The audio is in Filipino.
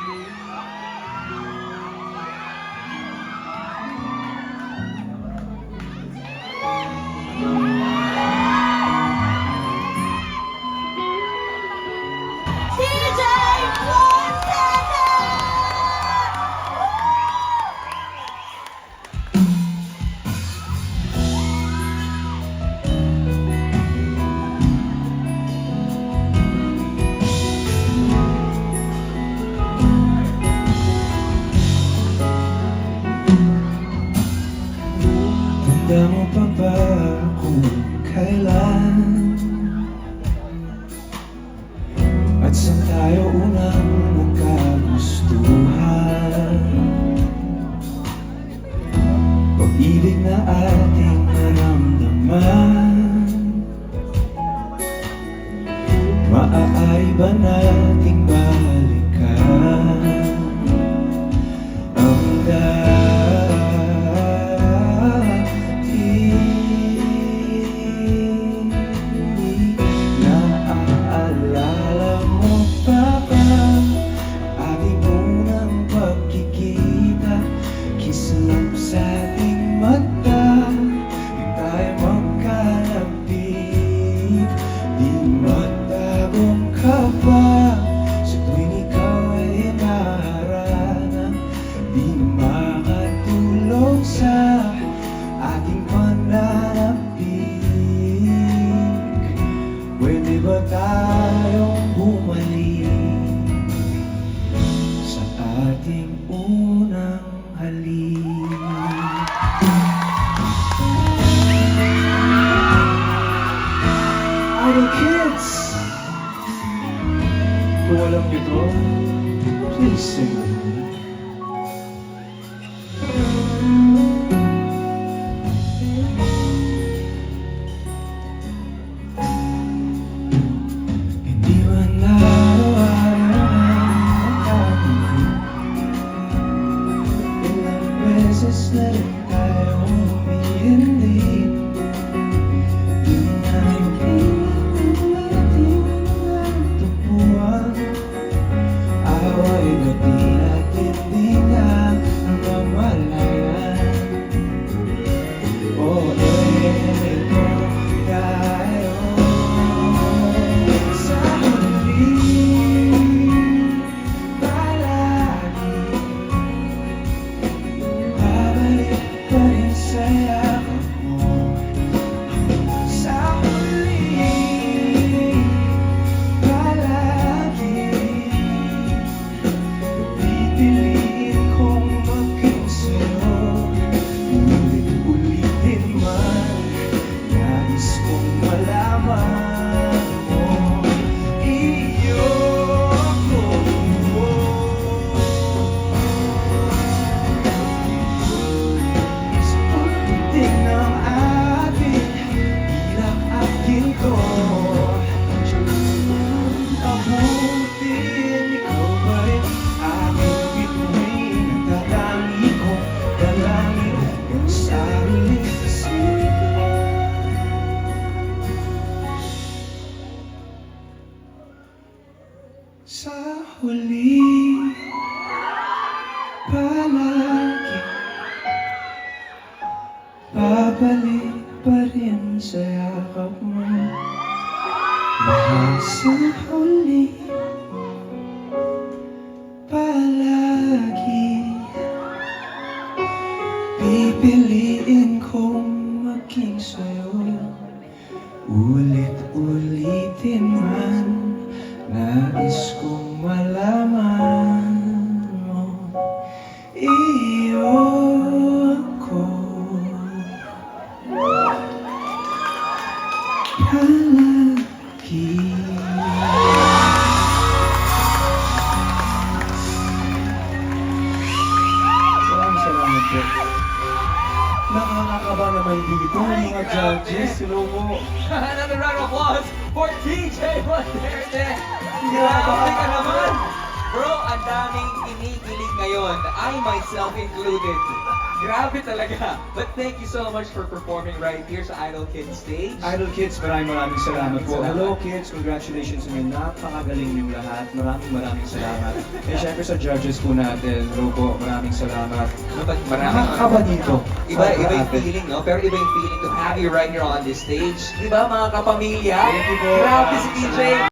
TJ Montana! Tanda mo pa ba kung kailan at saan tayo unang nagkagustuhan? Pag-ibig na ating naramdaman, maaari ba nating balikan ang naaalala mo pa ba ating unang pagkikita? Kislap sa ating mata, di tayo magkalapit. Di matagong ka ba sa tuwing ikaw ay naharana? Di makatulog sa ating pananapik. Pwede ba tayong bumalik sa ating unang halik? Idol Kids! Kung alam niyo to, please sing with me. Hindi man araw-araw ilang beses na rin tayo humihindi. Di na natin tupuan. Away na di natin di na namalayan. Oh, ito tayo sa huli. Palagi babalik pa rin sa yakap mo. Sa huli, palagi pipiliin kong maging sa'yo. Ulit-ulitin man, nais kong malaman mo. Iyo ako. Sa pagdating ng ating hirap at ginto, abutin ikaw pa rin aking bituin. Nagdadangi ko, dalangin ang sarili sa huli. Palagi babalik pa rin sa yakap mo. Mahal sa huli, palagi pipiliin kong maging sa'yo. Ulit-ulitin man, nais kong malaman mo. Iyo ako. Palagi. Maraming salamat po. Nakakakaba naman dito mga judges. Hello po. Another round of applause for TJ Montana! Yeah. Grabe ka naman! Bro, ang daming kinikilig ngayon. I myself included. Grabe talaga. But thank you so much for performing right here sa Idol Kids stage. Idol Kids, maraming salamat po. Salamat. Hello kids, congratulations sa inyo. Napakagaling niyong lahat. Maraming salamat. Eh syempre sa judges po natin, hello po, maraming salamat. Nakakaba dito. Iba Sobra yung ate. feeling, no? Pero iba yung feeling to have you right here on this stage. Di ba, mga kapamilya? Thank you po. Grabe si TJ.